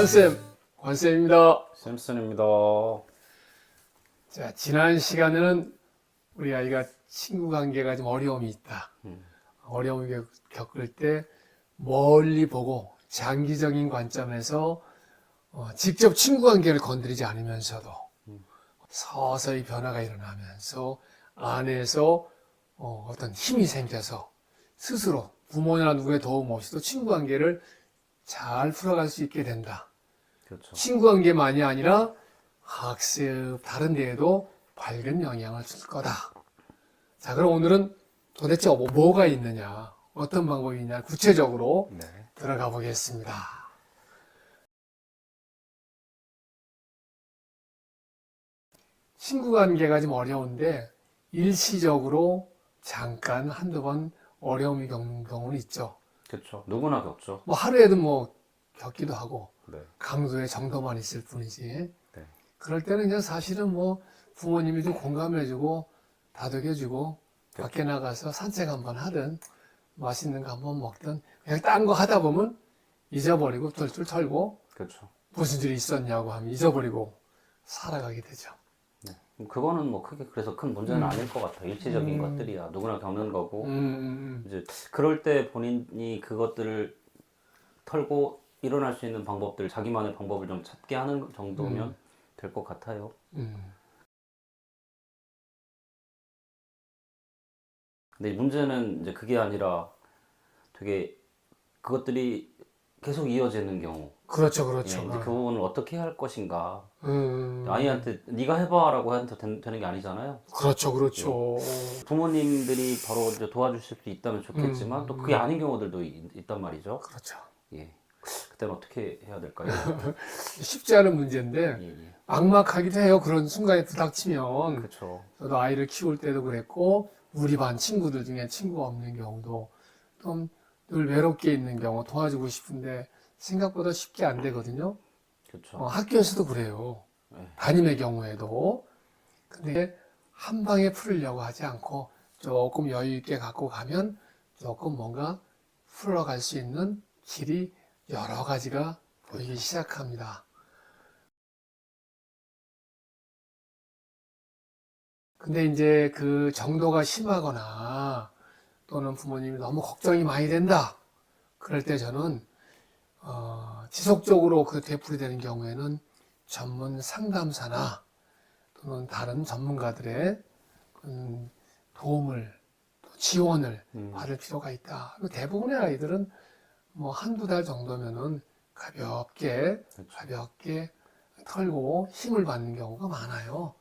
관쌤, 관쌤입니다. 샘슨입니다. 자, 지난 시간에는 우리 아이가 친구 관계가 좀 어려움이 있다. 어려움을 겪을 때 멀리 보고 장기적인 관점에서 직접 친구 관계를 건드리지 않으면서도 서서히 변화가 일어나면서 안에서 어떤 힘이 생겨서 스스로 부모나 누구의 도움 없이도 친구 관계를 잘 풀어갈 수 있게 된다. 그렇죠. 친구 관계만이 아니라 학습, 다른 데에도 밝은 영향을 줄 거다. 자, 그럼 오늘은 도대체 뭐가 있느냐, 어떤 방법이 있냐, 구체적으로 네. 들어가 보겠습니다. 친구 관계가 좀 어려운데 일시적으로 잠깐 한두 번 어려움이 겪는 경우는 있죠. 그렇죠. 누구나 겪죠. 뭐 하루에도 뭐 겪기도 하고 네. 강도의 정도만 있을 뿐이지. 네. 그럴 때는 그냥 사실은 뭐 부모님이 좀 공감해주고 다독여주고 밖에 나가서 산책 한번 하든 맛있는 거 한번 먹든 그냥 딴 거 하다 보면 잊어버리고 툴툴 털고 그렇죠. 무슨 일이 있었냐고 하면 잊어버리고 살아가게 되죠. 네. 그거는 뭐 크게 그래서 큰 문제는 아닐 것 같아요. 일시적인 것들이야 누구나 겪는 거고 이제 그럴 때 본인이 그것들을 털고 일어날 수 있는 방법들, 자기만의 방법을 좀 찾게 하는 정도면 될 것 같아요. 근데 문제는 이제 그게 아니라 되게 그것들이 계속 이어지는 경우. 그렇죠, 예, 그렇죠. 이제 그 부분을 어떻게 할 것인가. 음, 아이한테 네가 해봐라고 해도 되는 게 아니잖아요. 그렇죠, 그렇죠. 부모님들이 바로 이제 도와주실 수 있다면 좋겠지만 또 그게 아닌 경우들도 있단 말이죠. 그렇죠. 예. 그때는 어떻게 해야 될까요? 쉽지 않은 문제인데 예, 예. 막막하기도 해요. 그런 순간에 부닥치면. 그렇죠. 저도 아이를 키울 때도 그랬고 우리 반 친구들 중에 친구가 없는 경우도 좀 늘 외롭게 있는 경우 도와주고 싶은데 생각보다 쉽게 안 되거든요. 그렇죠. 학교에서도 그래요. 네. 담임의 경우에도. 근데 한 방에 풀으려고 하지 않고 조금 여유 있게 갖고 가면 조금 뭔가 풀어갈 수 있는 길이 여러 가지가 보이기 시작합니다. 근데 이제 그 정도가 심하거나 또는 부모님이 너무 걱정이 많이 된다. 그럴 때 저는 지속적으로 그 되풀이되는 경우에는 전문 상담사나 또는 다른 전문가들의 도움을 또 지원을 받을 필요가 있다. 그리고 대부분의 아이들은 뭐 한두 달 정도면은 가볍게 털고 힘을 받는 경우가 많아요.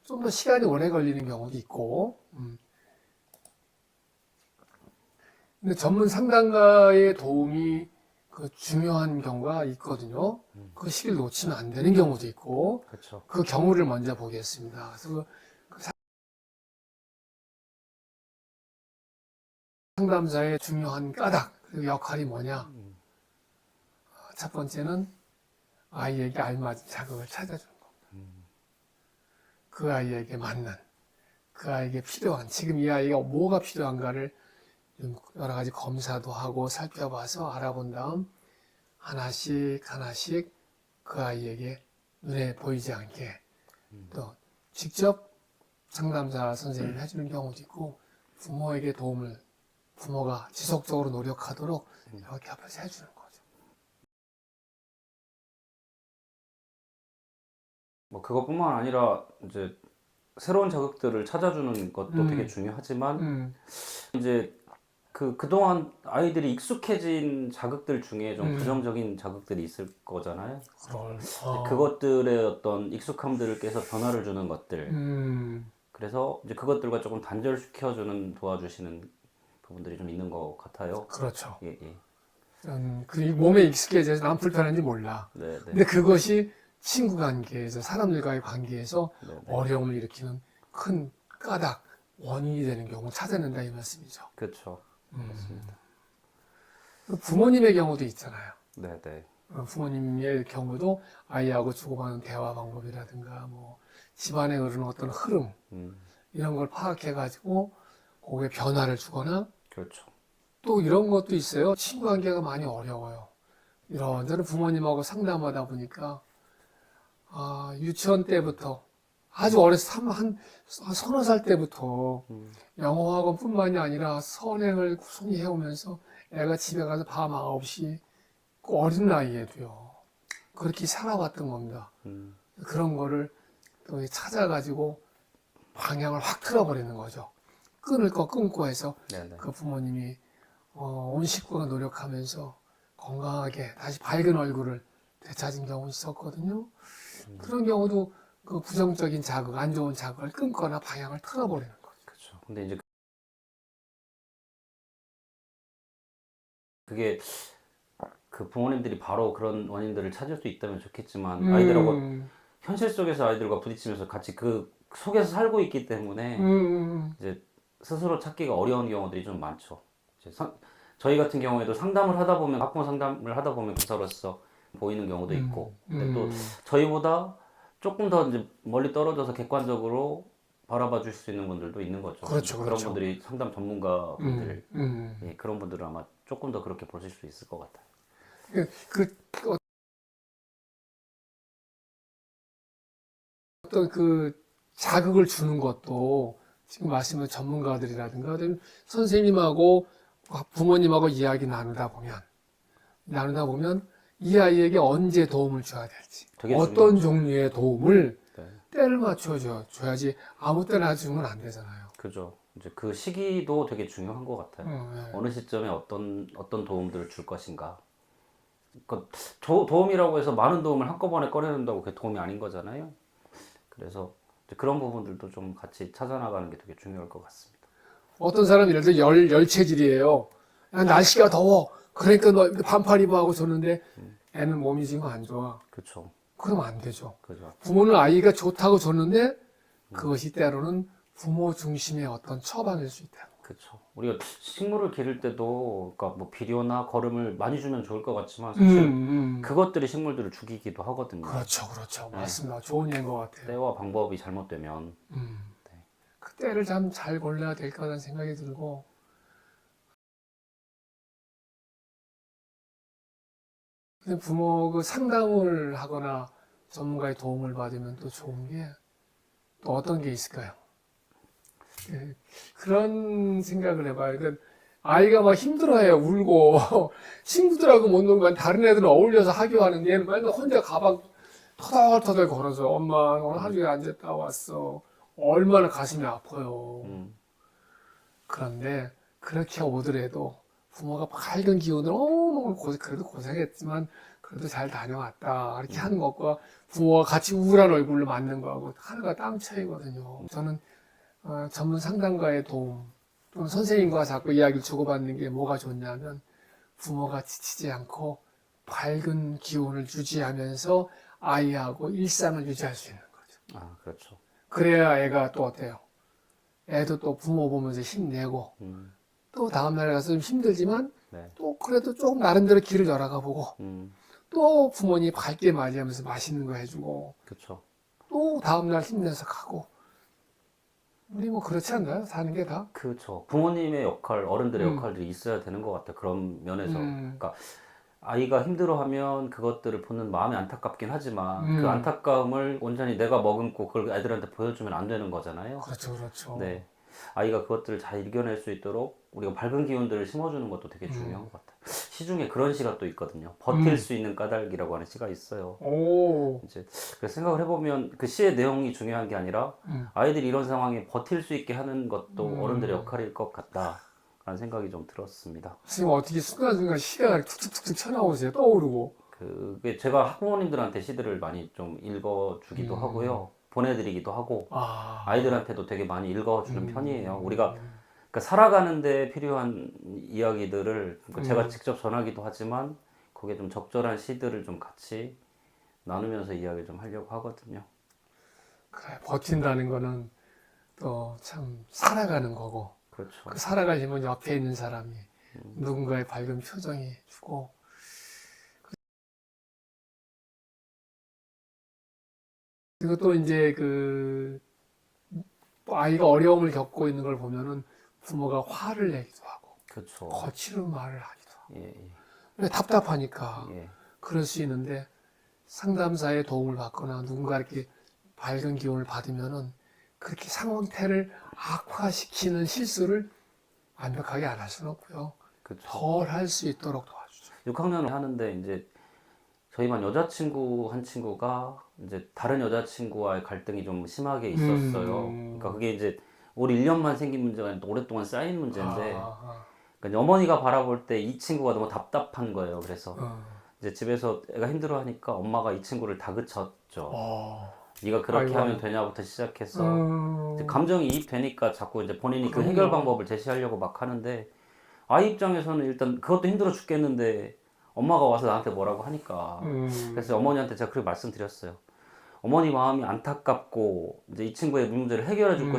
좀 더 시간이 오래 걸리는 경우도 있고. 근데 전문 상담가의 도움이 그 중요한 경우가 있거든요. 그 시기를 놓치면 안 되는 경우도 있고, 그렇죠. 그 경우를 먼저 보겠습니다. 그래서 그 상담사의 중요한 까닭, 그리고 역할이 뭐냐? 첫 번째는 아이에게 알맞은 자극을 찾아주는 겁니다. 그 아이에게 맞는, 그 아이에게 필요한, 지금 이 아이가 뭐가 필요한가를 좀 여러 가지 검사도 하고 살펴봐서 알아본 다음 하나씩 그 아이에게 눈에 보이지 않게 또 직접 상담사 선생님이 해주는 경우도 있고 부모에게 부모가 지속적으로 노력하도록 이렇게 앞에서 해주는 거죠. 뭐 그것뿐만 아니라 이제 새로운 자극들을 찾아주는 것도 되게 중요하지만 이제 그동안 아이들이 익숙해진 자극들 중에 좀 부정적인 자극들이 있을 거잖아요. 그것들의 어떤 익숙함들을 깨서 변화를 주는 것들. 그래서 이제 그것들과 조금 단절시켜주는 도와주시는 부분들이 좀 있는 것 같아요. 그렇죠. 예, 예. 그 몸에 익숙해져서 난 불편한지 몰라. 네, 네. 근데 그것이 친구 관계에서 사람들과의 관계에서 네, 네. 어려움을 일으키는 큰 까닭, 원인이 되는 경우 찾아낸다 이 말씀이죠. 그렇죠. 맞습니다. 부모님의 경우도 있잖아요. 네, 네. 부모님의 경우도 아이하고 주고받는 대화 방법이라든가 뭐 집안에 흐르는 어떤 흐름 이런 걸 파악해가지고 거기에 변화를 주거나 그렇죠. 또 이런 것도 있어요. 친구 관계가 많이 어려워요. 이런저런 부모님하고 상담하다 보니까 유치원 때부터 아주 어렸을 때 한 서너 살 때부터 영어학원뿐만이 아니라 선행을 꾸준히 해오면서 애가 집에 가서 밤 9시 그 어린 나이에도요 그렇게 살아왔던 겁니다. 그런 거를 또 찾아가지고 방향을 확 틀어버리는 거죠. 끊을 거 끊고 해서 네네. 그 부모님이 온 식구가 노력하면서 건강하게 다시 밝은 얼굴을 되찾은 경우 있었거든요. 그런 경우도 그 부정적인 자극, 안 좋은 자극을 끊거나 방향을 틀어버리는 거죠. 그렇죠. 근데 이제 그게 그 부모님들이 바로 그런 원인들을 찾을 수 있다면 좋겠지만 아이들하고 현실 속에서 아이들과 부딪히면서 같이 그 속에서 살고 있기 때문에 이제 스스로 찾기가 어려운 경우들이 좀 많죠. 이제 저희 같은 경우에도 상담을 하다 보면 학부모 상담을 하다 보면 교사로서 보이는 경우도 있고, 근데 또 저희보다 조금 더 이제 멀리 떨어져서 객관적으로 바라봐 줄 수 있는 분들도 있는 거죠. 그렇죠, 그런 그렇죠. 분들이 상담 전문가 분들, 예, 그런 분들은 아마 조금 더 그렇게 보실 수 있을 것 같아요. 어떤 그 자극을 주는 것도 지금 말씀하신 전문가들이라든가 선생님하고 부모님하고 이야기 나누다 보면 이 아이에게 언제 도움을 줘야 될지 되게 어떤 종류의 도움을 네. 때를 맞춰 줘야지 아무 때나 주면 안 되잖아요. 그죠. 이제 그 시기도 되게 중요한 것 같아요. 네. 어느 시점에 어떤 도움들을 줄 것인가. 그러니까 도움이라고 해서 많은 도움을 한꺼번에 꺼내는다고 그게 도움이 아닌 거잖아요. 그래서 이제 그런 부분들도 좀 같이 찾아나가는 게 되게 중요할 것 같습니다. 어떤 사람이 예를 들어 열체질이에요. 야, 날씨가 더워. 그러니까 너 반팔 입어 하고 줬는데 애는 몸이 지금 안 좋아. 그렇죠. 그러면 안 되죠. 그죠. 부모는 아이가 좋다고 줬는데 그것이 때로는 부모 중심의 어떤 처방일 수 있다. 그렇죠. 우리가 식물을 기를 때도 그러니까 뭐 비료나 거름을 많이 주면 좋을 것 같지만 사실 그것들이 식물들을 죽이기도 하거든요. 그렇죠, 그렇죠. 맞습니다. 좋은 예인 것 같아요. 때와 방법이 잘못되면 그 때를 참 잘 골라야 될 거라는 생각이 들고, 근데 부모 그 상담을 하거나 전문가의 도움을 받으면 또 좋은 게 또 어떤 게 있을까요? 예, 그런 생각을 해봐요. 그러니까 아이가 막 힘들어해요. 울고 친구들하고 못 놀고 다른 애들은 어울려서 하교하는데 얘는 맨날 혼자 가방 터덜터덜 걸어서 엄마 오늘 하루 종일 앉았다 왔어. 얼마나 가슴이 아파요. 그런데 그렇게 오더라도 부모가 밝은 기운으로 오늘 그래도 고생했지만 그래도 잘 다녀왔다 이렇게 하는 것과 부모가 같이 우울한 얼굴로 맞는 거하고 하나가 땀 차이거든요. 저는 전문 상담가의 도움 또는 선생님과 자꾸 이야기를 주고받는 게 뭐가 좋냐면 부모가 지치지 않고 밝은 기운을 유지하면서 아이하고 일상을 유지할 수 있는 거죠. 아, 그렇죠. 그래야 애가 또 어때요? 애도 또 부모 보면서 힘내고 또 다음날에 가서 좀 힘들지만 네. 또 그래도 조금 나름대로 길을 열어가 보고 음, 또 부모님 밝게 맞이하면서 맛있는 거 해주고 그렇죠. 또 다음날 힘내서 가고 우리 뭐 그렇지 않나요? 사는 게 다? 그렇죠. 부모님의 역할, 어른들의 역할들이 있어야 되는 것 같아요. 그런 면에서. 그러니까 아이가 힘들어하면 그것들을 보는 마음이 안타깝긴 하지만 그 안타까움을 온전히 내가 머금고 그걸 애들한테 보여주면 안 되는 거잖아요. 그렇죠, 그렇죠. 네. 아이가 그것들을 잘 이겨낼 수 있도록 우리가 밝은 기운들을 심어주는 것도 되게 중요한 것 같아요. 시중에 그런 시가 또 있거든요. 버틸 수 있는 까닭이라고 하는 시가 있어요. 오, 이제 그래서 생각을 해보면 그 시의 내용이 중요한 게 아니라 아이들이 이런 상황에 버틸 수 있게 하는 것도 어른들의 역할일 것 같다라는 생각이 좀 들었습니다. 지금 어떻게 순간순간 시가 툭툭툭툭 쳐나오세요? 떠오르고. 그게 제가 학부모님들한테 시들을 많이 좀 읽어주기도 하고요. 보내드리기도 하고 아, 아이들한테도 되게 많이 읽어주는 편이에요. 우리가 그러니까 살아가는데 필요한 이야기들을 그러니까 제가 직접 전하기도 하지만 그게 좀 적절한 시들을 좀 같이 나누면서 이야기를 좀 하려고 하거든요. 그래, 버틴다는 거는 또 참 살아가는 거고, 그렇죠. 그 살아가시면 옆에 있는 사람이 누군가의 밝은 표정이 주고, 그리고 또 이제 아이가 어려움을 겪고 있는 걸 보면은 부모가 화를 내기도 하고, 그렇죠. 거칠은 말을 하기도 하고. 예, 예, 왜 답답하니까. 예. 그럴 수 있는데 상담사의 도움을 받거나 누군가 이렇게 밝은 기운을 받으면은 그렇게 상황태를 악화시키는 실수를 완벽하게 안 할 수는 없고요. 그렇죠. 덜 할 수 있도록 도와주죠. 6학년을 하는데 이제 저희 반 여자친구 한 친구가 이제 다른 여자친구와의 갈등이 좀 심하게 있었어요. 그러니까 그게 이제 올 1년만 생긴 문제가 아니라 오랫동안 쌓인 문제인데, 그러니까 어머니가 바라볼 때 이 친구가 너무 답답한 거예요. 그래서 이제 집에서 애가 힘들어하니까 엄마가 이 친구를 다그쳤죠. 네가 그렇게 아이고. 하면 되냐부터 시작해서 이제 감정이 이입되니까 자꾸 이제 본인이 그 해결 방법을 제시하려고 막 하는데, 아이 입장에서는 일단 그것도 힘들어 죽겠는데 엄마가 와서 나한테 뭐라고 하니까. 그래서 어머니한테 제가 그렇게 말씀드렸어요. 어머니 마음이 안타깝고 이제 이 친구의 문제를 해결해 주고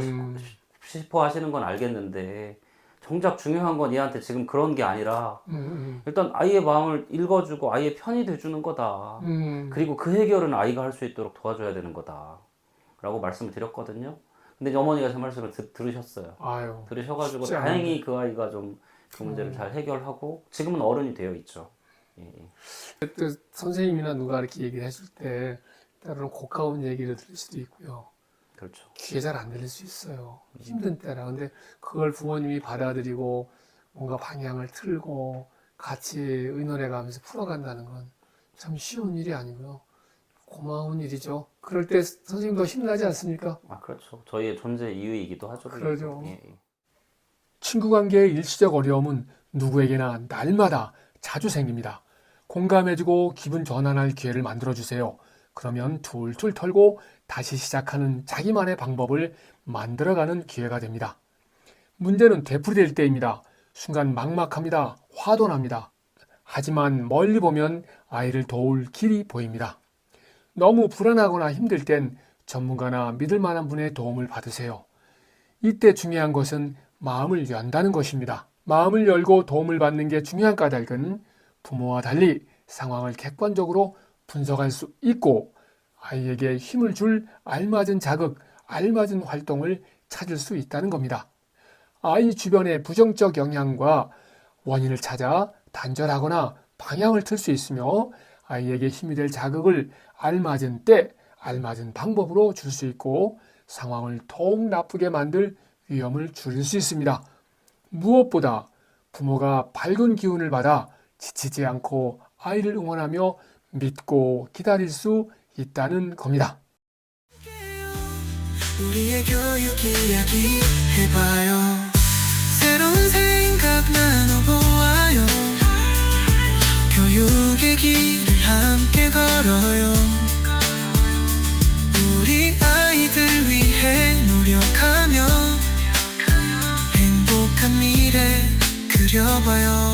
싶어 하시는 건 알겠는데, 정작 중요한 건 얘한테 지금 그런 게 아니라 일단 아이의 마음을 읽어주고 아이의 편이 돼주는 거다. 그리고 그 해결은 아이가 할 수 있도록 도와줘야 되는 거다 라고 말씀을 드렸거든요. 근데 이제 어머니가 제 말씀을 들으셨어요. 아유, 들으셔가지고 쉽지 다행히 그 아이가 좀 그 문제를 잘 해결하고 지금은 어른이 되어 있죠. 예. 또 선생님이나 누가 이렇게 얘기를 해줄 때 때로는 고가운 얘기를 들을 수도 있고요. 그렇죠. 귀에 잘 안 들릴 수 있어요. 힘든 때라. 근데 그걸 부모님이 받아들이고 뭔가 방향을 틀고 같이 의논해 가면서 풀어간다는 건 참 쉬운 일이 아니고요. 고마운 일이죠. 그럴 때 선생님도 힘나지 않습니까? 아, 그렇죠. 저희의 존재 이유이기도 하죠. 그러죠. 예, 예. 친구 관계의 일시적 어려움은 누구에게나 날마다 자주 생깁니다. 공감해주고 기분 전환할 기회를 만들어주세요. 그러면 툴툴 털고 다시 시작하는 자기만의 방법을 만들어가는 기회가 됩니다. 문제는 되풀이될 때입니다. 순간 막막합니다. 화도 납니다. 하지만 멀리 보면 아이를 도울 길이 보입니다. 너무 불안하거나 힘들 땐 전문가나 믿을 만한 분의 도움을 받으세요. 이때 중요한 것은 마음을 연다는 것입니다. 마음을 열고 도움을 받는 게 중요한 까닭은 부모와 달리 상황을 객관적으로 분석할 수 있고 아이에게 힘을 줄 알맞은 자극, 알맞은 활동을 찾을 수 있다는 겁니다. 아이 주변의 부정적 영향과 원인을 찾아 단절하거나 방향을 틀 수 있으며 아이에게 힘이 될 자극을 알맞은 때, 알맞은 방법으로 줄 수 있고 상황을 더욱 나쁘게 만들 위험을 줄일 수 있습니다. 무엇보다 부모가 밝은 기운을 받아 지치지 않고 아이를 응원하며 믿고 기다릴 수 있다는 겁니다. 우리의 교육 이야기 해봐요. 새로운 생각 나눠보아요. 교육의 길을 함께 걸어요. 우리 아이들 위해 노력하며 행복한 미래 그려봐요.